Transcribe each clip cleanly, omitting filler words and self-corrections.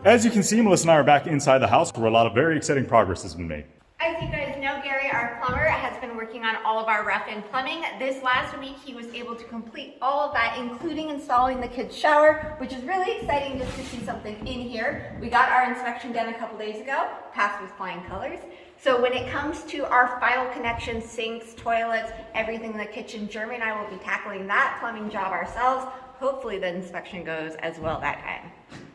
As you can see, Melissa and I are back inside the house where a lot of very exciting progress has been made. As you guys know, Gary, our plumber, has been working on all of our rough-in plumbing. This last week, he was able to complete all of that, including installing the kids' shower, which is really exciting just to see something in here. We got our inspection done a couple days ago, passed with flying colors. So when it comes to our final connections, sinks, toilets, everything in the kitchen, Jeremy and I will be tackling that plumbing job ourselves. Hopefully the inspection goes as well that time.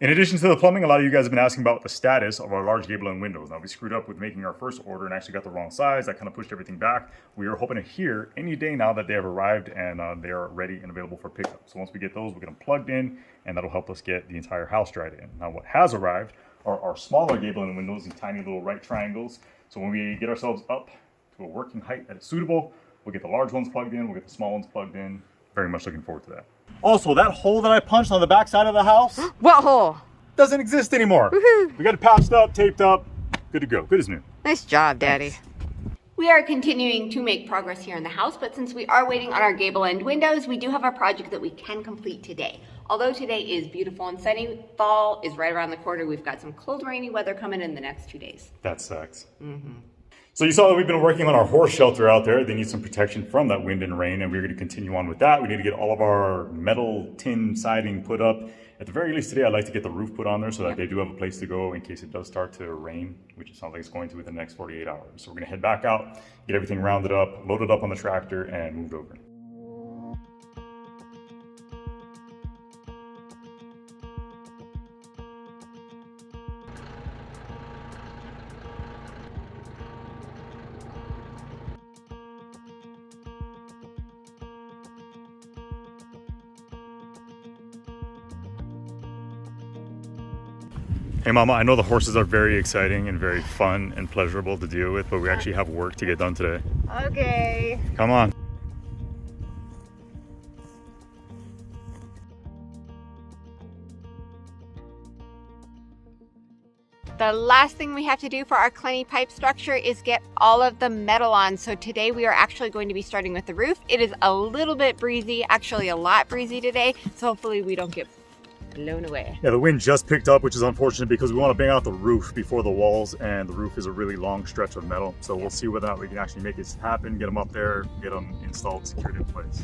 In addition to the plumbing, a lot of you guys have been asking about the status of our large gable end windows. Now, we screwed up with making our first order and actually got the wrong size. That kind of pushed everything back. We are hoping to hear any day now that they have arrived and they are ready and available for pickup. So once we get those, we'll get them plugged in, and that'll help us get the entire house dried in. Now, what has arrived are our smaller gable end windows, these tiny little right triangles. So when we get ourselves up to a working height that is suitable, we'll get the large ones plugged in, we'll get the small ones plugged in. Very much looking forward to that. Also, that hole that I punched on the back side of the house, What hole? doesn't exist anymore. We got it patched up, taped up, good to go, good as new. Nice job, Daddy. We are continuing to make progress here in the house, but since we are waiting on our gable end windows, we do have a project that we can complete today. Although today is beautiful and sunny, fall is right around the corner. We've got some cold, rainy weather coming in the next 2 days. That sucks. So you saw that we've been working on our horse shelter out there. They need some protection from that wind and rain, and we're going to continue on with that. We need to get all of our metal tin siding put up. At the very least today, I'd like to get the roof put on there so that they do have a place to go in case it does start to rain, which it sounds like it's going to within the next 48 hours. So we're going to head back out, get everything rounded up, loaded up on the tractor, and moved over. Hey Mama, I know the horses are very exciting and very fun and pleasurable to deal with, but we actually have work to get done today. Okay. Come on. The last thing we have to do for our Clenny pipe structure is get all of the metal on. So today we are actually going to be starting with the roof. It is a little bit breezy, actually a lot breezy today. So hopefully we don't get blown away. Yeah, the wind just picked up, which is unfortunate because we want to bang out the roof before the walls, and the roof is a really long stretch of metal. So we'll see whether or not we can actually make it happen, get them up there, get them installed, secured in place.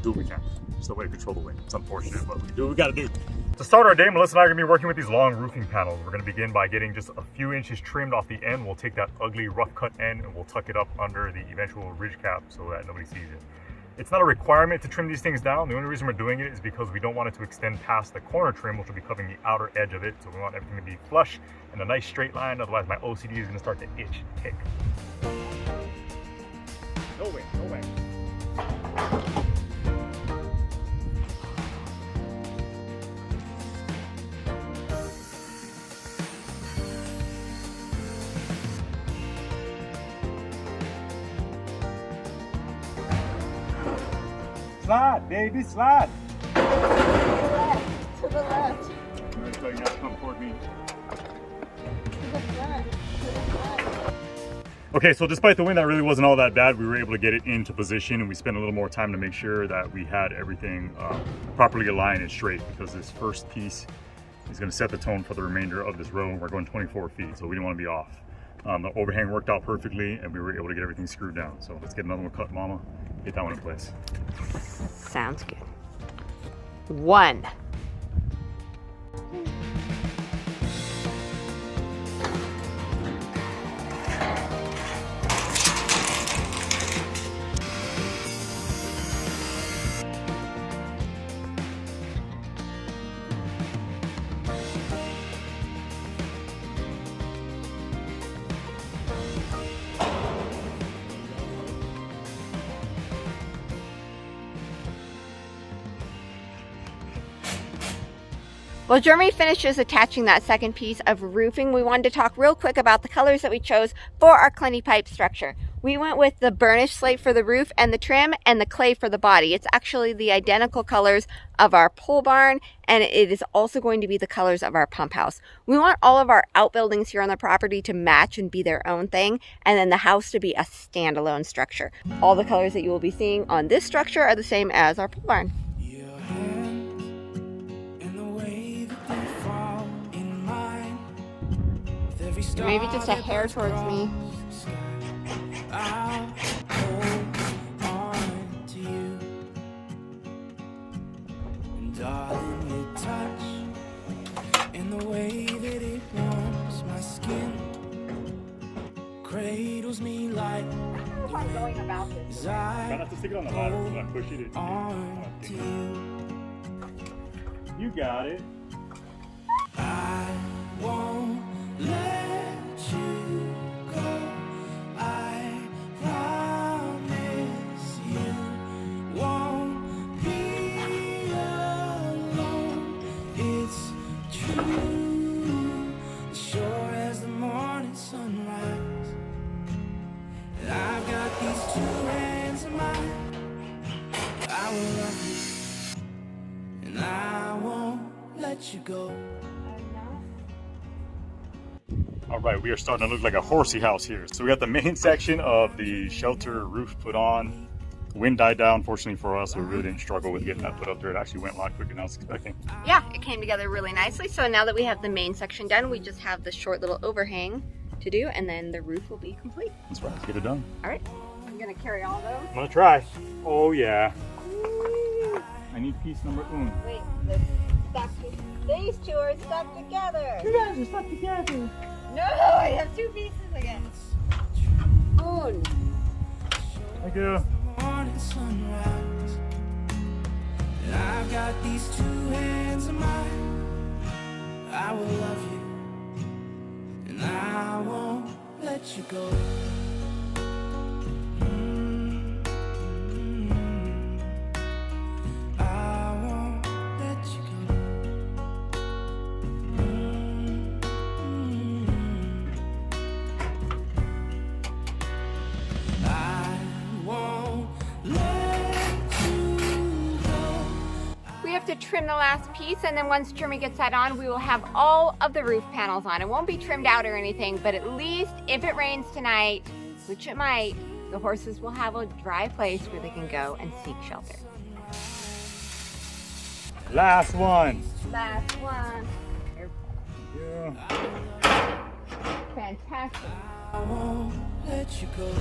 Do what we can. Just the way to control the wind. It's unfortunate, but we do what we gotta do. To start our day, Melissa and I are gonna be working with these long roofing panels. We're gonna begin by getting just a few inches trimmed off the end. We'll take that ugly rough cut end and we'll tuck it up under the eventual ridge cap so that nobody sees it. It's not a requirement to trim these things down. The only reason we're doing it is because we don't want it to extend past the corner trim, which will be covering the outer edge of it. So we want everything to be flush and a nice straight line. Otherwise my OCD is gonna start to itch and tick. No way, no way. Slide, baby, slide. To the left. So you have to come toward me. To the front. Okay, so despite the wind, that really wasn't all that bad. We were able to get it into position, and we spent a little more time to make sure that we had everything properly aligned and straight, because this first piece is going to set the tone for the remainder of this row. We're going 24 feet, so we didn't want to be off. The overhang worked out perfectly, and we were able to get everything screwed down. So let's get another one cut, Mama. Get that one in place. Sounds good. 1. While Jeremy finishes attaching that second piece of roofing, we wanted to talk real quick about the colors that we chose for our Clenny pipe structure. We went with the burnished slate for the roof and the trim, and the clay for the body. It's actually the identical colors of our pole barn, and it is also going to be the colors of our pump house. We want all of our outbuildings here on the property to match and be their own thing, and then the house to be a standalone structure. All the colors that you will be seeing on this structure are the same as our pole barn. Maybe just a hair towards me. I'll hold on to you. And darling, your touch in the way that it warms my skin, cradles me like If I'm going about this. as I Try not to stick it on the ladder, so I push it. on to you. You got it. I won't let you go. I promise you won't be alone. It's true, as sure as the morning sunrise. And I've got these two hands of mine. I will love you, and I won't let you go. All right, we are starting to look like a horsey house here. So we got the main section of the shelter roof put on. Wind died down, fortunately for us, so we really didn't struggle with getting that put up there. It actually went a lot quicker than I was expecting. Yeah, it came together really nicely. So now that we have the main section done, we just have the short little overhang to do, and then the roof will be complete. That's right, let's get it done. All right, I'm gonna carry all those. I'm gonna try. Oh yeah. I need piece number one. Wait, these two are stuck together. You guys are stuck together. No, I have two pieces again. Spoon. Thank you. Morning sunrise, and I've got these two hands of mine. I will love you, and I won't let you go. I won't let you go. I won't let you go. We have to trim the last piece, and then once Jeremy gets that on, we will have all of the roof panels on. It won't be trimmed out or anything, but at least if it rains tonight, which it might, the horses will have a dry place where they can go and seek shelter. Last one. Last one. Yeah. Fantastic. I won't let you go.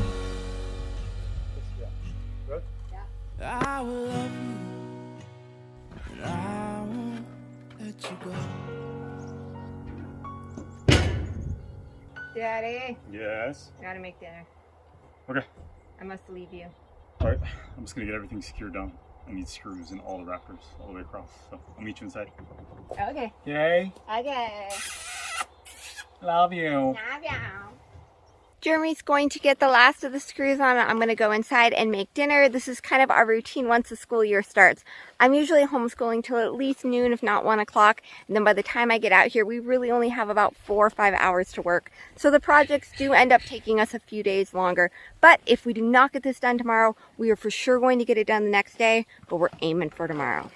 Good? I will love you, and I won't let you go. Daddy, Yes. I gotta make dinner. Okay. I must leave you. All right. I'm just gonna get everything secured down. I need screws in all the rafters all the way across. So I'll meet you inside. Okay. Yay. Okay. Love you. Love you. Jeremy's going to get the last of the screws on. I'm going to go inside and make dinner. This is kind of our routine once the school year starts. I'm usually homeschooling till at least noon, if not 1 o'clock. And then by the time I get out here, we really only have about 4 or 5 hours to work. So the projects do end up taking us a few days longer. But if we do not get this done tomorrow, we are for sure going to get it done the next day. But we're aiming for tomorrow.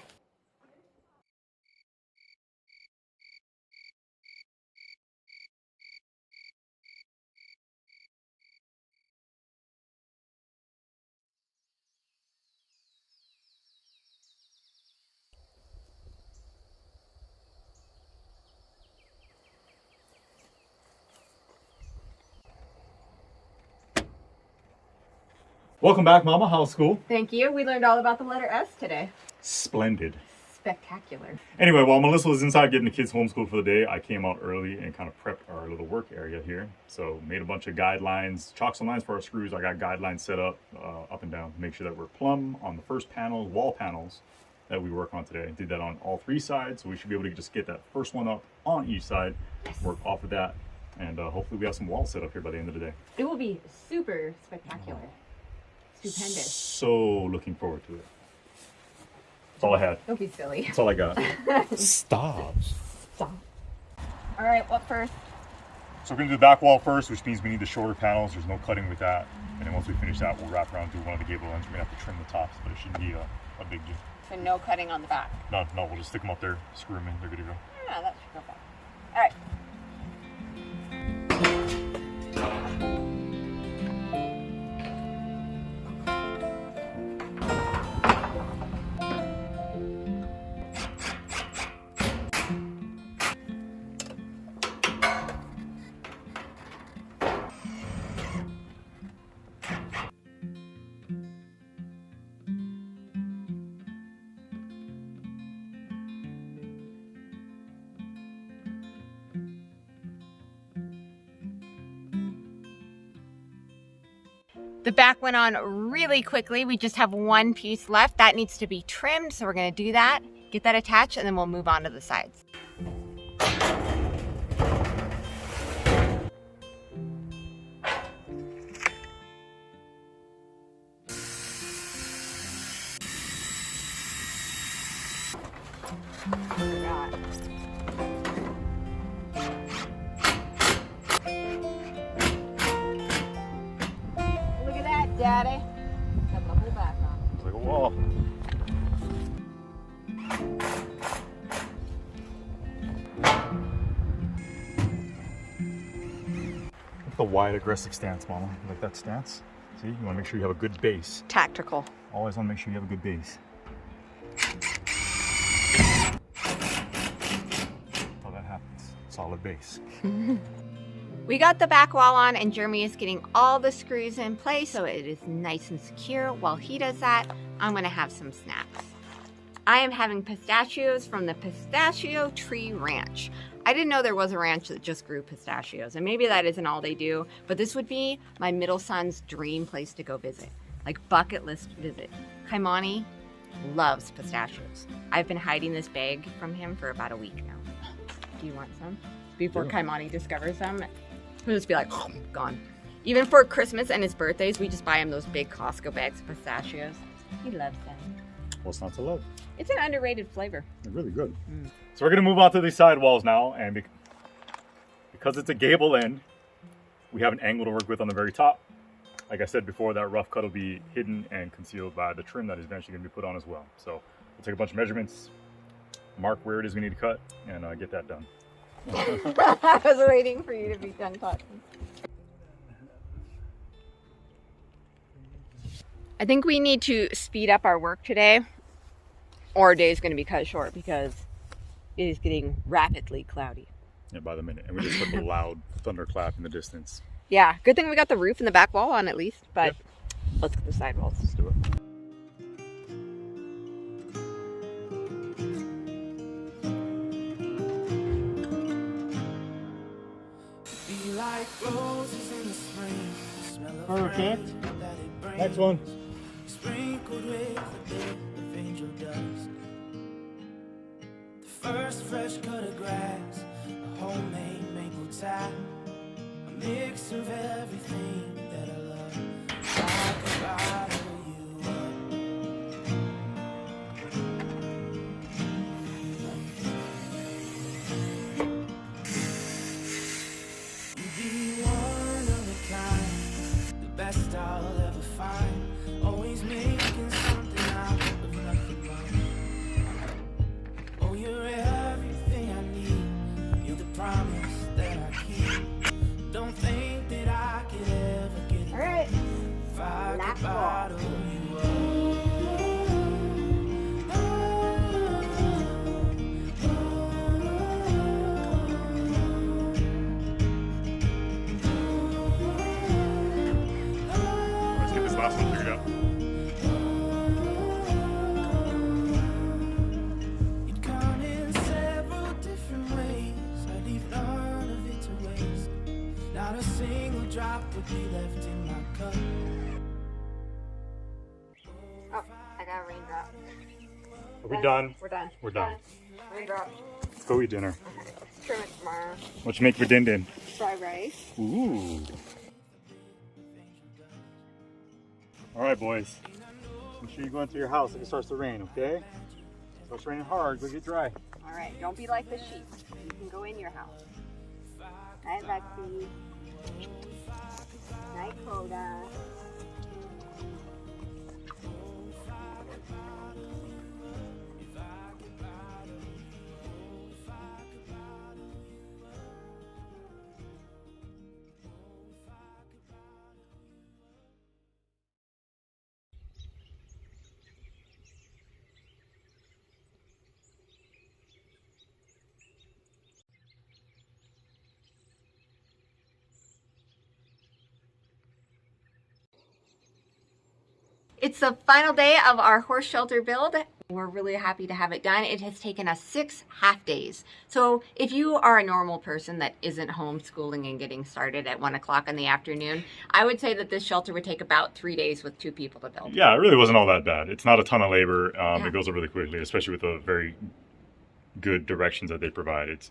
Welcome back, Mama. How's school? Thank you. We learned all about the letter S today. Splendid. Spectacular. Anyway, while Melissa was inside getting the kids homeschooled for the day, I came out early and kind of prepped our little work area here. So made a bunch of guidelines, chalked some lines for our screws. I got guidelines set up and down to make sure that we're plumb on the first panel, wall panels that we work on today. Did that on all 3 sides, so we should be able to just get that first one up on each side, work off of that, and hopefully we have some walls set up here by the end of the day. It will be super spectacular. Stupendous. So looking forward to it. That's all I had. Don't be silly. That's all I got. Stop. Stop. All right, what first? So we're gonna do the back wall first, which means we need the shorter panels. There's no cutting with that. And then once we finish that, we'll wrap around and do one of the gable ends. We're gonna have to trim the tops, but it shouldn't be a big deal. So no cutting on the back. No, we'll just stick them up there, screw them in, they're good to go. Yeah, that should go fine. All right. The back went on really quickly. We just have one piece left. That needs to be trimmed, so we're gonna do that, get that attached, and then we'll move on to the sides. Look at that, Daddy. Got the whole back on. It's like a wall. The wide, aggressive stance, Mama. You like that stance? See, you want to make sure you have a good base. Tactical. Always want to make sure you have a good base. Oh, that happens. Solid base. We got the back wall on, and Jeremy is getting all the screws in place so it is nice and secure. While he does that, I'm gonna have some snacks. I am having pistachios from the Pistachio Tree Ranch. I didn't know there was a ranch that just grew pistachios, and maybe that isn't all they do, but this would be my middle son's dream place to go visit, like bucket list visit. Kaimani loves pistachios. I've been hiding this bag from him for about a week now. Do you want some? Before Kaimani discovers them, he'll just be like, oh, gone. Even for Christmas and his birthdays, we just buy him those big Costco bags of pistachios. He loves them. What's not to love? It's an underrated flavor. They're really good. So we're gonna move on to these side walls now, and because it's a gable end, we have an angle to work with on the very top. Like I said before, that rough cut will be hidden and concealed by the trim that is eventually gonna be put on as well. So we'll take a bunch of measurements, mark where it is we need to cut, and get that done. I was waiting for you to be done talking. I think we need to speed up our work today, or our day is going to be cut short because it is getting rapidly cloudy. Yeah, by the minute. And we just heard a loud thunderclap in the distance. Yeah, good thing we got the roof and the back wall on at least, but Yep. Let's get the side walls. Let's do it. Be like roses in the spring, smell of Perfect. rain that it brings. Next one. Sprinkled with a bit of angel dust. The first fresh cut of grass, a homemade maple tap, a mix of everything that I love. I could bottle you up. You'd be one of a kind, the best I'll ever find. Always making something out of nothing much. Oh, you're everything I need. You're the promise that I keep. Don't think that I could ever get it. All right. If I Last could wall. bottle you up. Let's get this last one figured out. You'd come in several different ways. I'd leave none of it to waste. Not a single drop would be left in my cup. Oh, I got a raindrop. Are we done? We're done. We're done. Raindrop. Let's go eat dinner. Trim it tomorrow. What you make for din din? Fried rice. Ooh. All right, boys. Make sure you go into your house if it starts to rain, okay? If it starts raining hard, go get dry. All right, don't be like the sheep. You can go in your house. Night, Lexi. Night, Coda. It's the final day of our horse shelter build. We're really happy to have it done. It has taken us 6 half days. So if you are a normal person that isn't homeschooling and getting started at 1 o'clock in the afternoon, I would say that this shelter would take about 3 days with 2 people to build. Yeah, it really wasn't all that bad. It's not a ton of labor. It goes up really quickly, especially with the very good directions that they provide. It's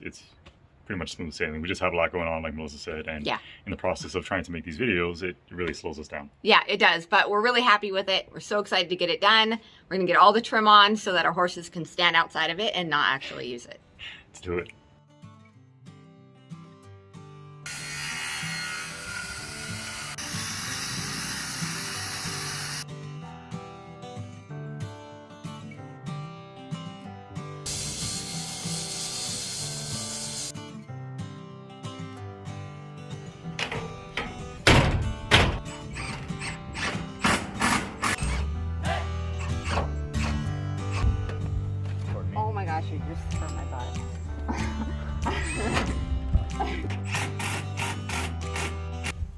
pretty much smooth sailing. We just have a lot going on, like Melissa said, and in the process of trying to make these videos, it really slows us down. Yeah, it does, but we're really happy with it. We're so excited to get it done. We're gonna get all the trim on so that our horses can stand outside of it and not actually use it. Let's do it. Oh my gosh, you just hurt my butt.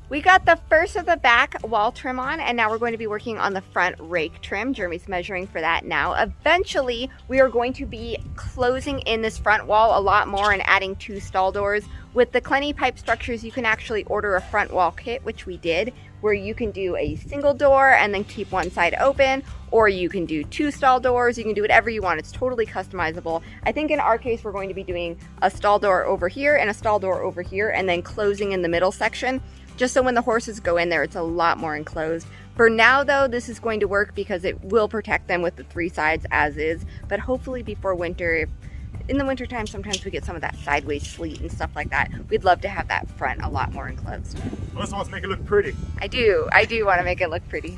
We got the first of the back wall trim on, and now we're going to be working on the front rake trim. Jeremy's measuring for that now. Eventually, we are going to be closing in this front wall a lot more and adding 2 stall doors. With the Clenny pipe structures, you can actually order a front wall kit, which we did, where you can do a single door and then keep one side open, or you can do 2 stall doors. You can do whatever you want. It's totally customizable. I think in our case, we're going to be doing a stall door over here and a stall door over here, and then closing in the middle section, just so when the horses go in there, it's a lot more enclosed. For now though, this is going to work because it will protect them with the 3 sides as is, but hopefully before winter, in the winter time, sometimes we get some of that sideways sleet and stuff like that. We'd love to have that front a lot more enclosed. Melissa wants to make it look pretty. I do want to make it look pretty.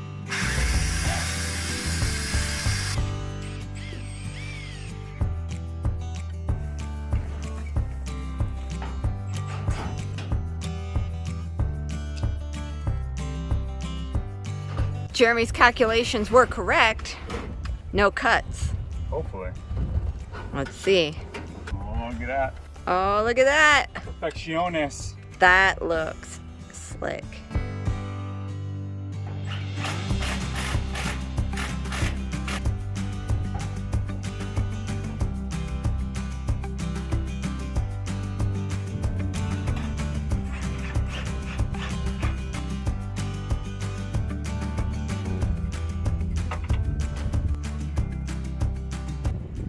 Jeremy's calculations were correct. No cuts. Hopefully. Let's see. Oh, look at that. Oh, look at that. Perfecciones. That looks slick.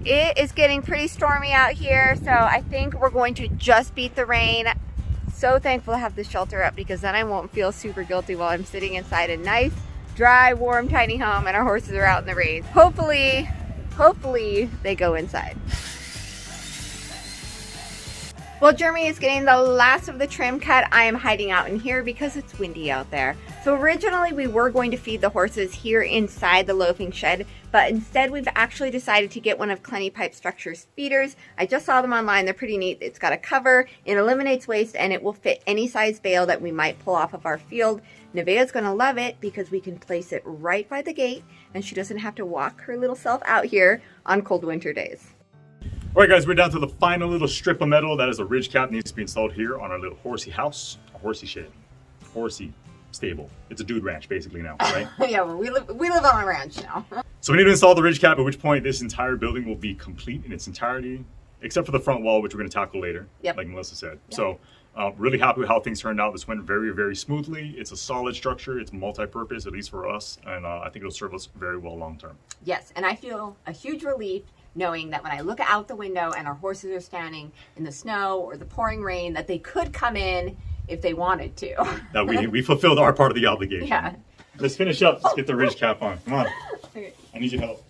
It is getting pretty stormy out here, so I think we're going to just beat the rain. So thankful to have this shelter up because then I won't feel super guilty while I'm sitting inside a nice, dry, warm, tiny home and our horses are out in the rain. Hopefully they go inside. While Jeremy is getting the last of the trim cut, I am hiding out in here because it's windy out there. So originally we were going to feed the horses here inside the loafing shed, but instead we've actually decided to get one of Clenny Pipe Structures feeders. I just saw them online, they're pretty neat. It's got a cover, it eliminates waste, and it will fit any size bale that we might pull off of our field. Nevaeh's gonna love it because we can place it right by the gate and she doesn't have to walk her little self out here on cold winter days. All right, guys, we're down to the final little strip of metal. That is a ridge cap, needs to be installed here on our little horsey house, a horsey shed, horsey stable. It's a dude ranch basically now, right? Yeah, well, we live on a ranch now. So we need to install the ridge cap, at which point this entire building will be complete in its entirety, except for the front wall, which we're going to tackle later, like Melissa said. Yep. So really happy with how things turned out. This went very, very smoothly. It's a solid structure. It's multi-purpose, at least for us, and I think it'll serve us very well long term. Yes, and I feel a huge relief knowing that when I look out the window and our horses are standing in the snow or the pouring rain, that they could come in if they wanted to. That we fulfilled our part of the obligation. Yeah. Let's finish up. Let's get the ridge cap on. Come on. Okay. I need your help.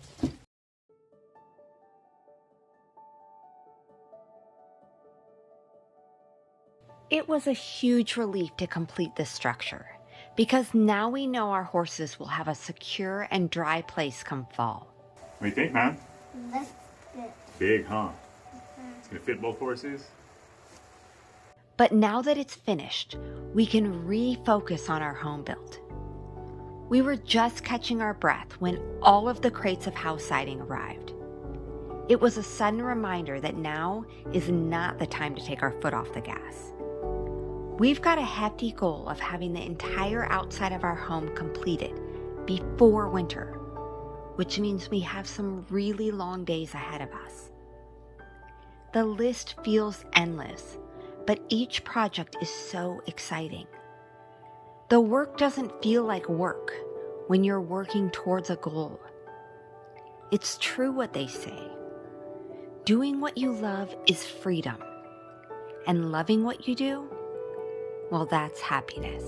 It was a huge relief to complete this structure because now we know our horses will have a secure and dry place come fall. What do you think, man? That's good. Big, huh? It's gonna fit both horses. But now that it's finished, we can refocus on our home build. We were just catching our breath when all of the crates of house siding arrived. It was a sudden reminder that now is not the time to take our foot off the gas. We've got a hefty goal of having the entire outside of our home completed before winter. which means we have some really long days ahead of us. The list feels endless, but each project is so exciting. The work doesn't feel like work when you're working towards a goal. It's true what they say. Doing what you love is freedom, and loving what you do, well, that's happiness.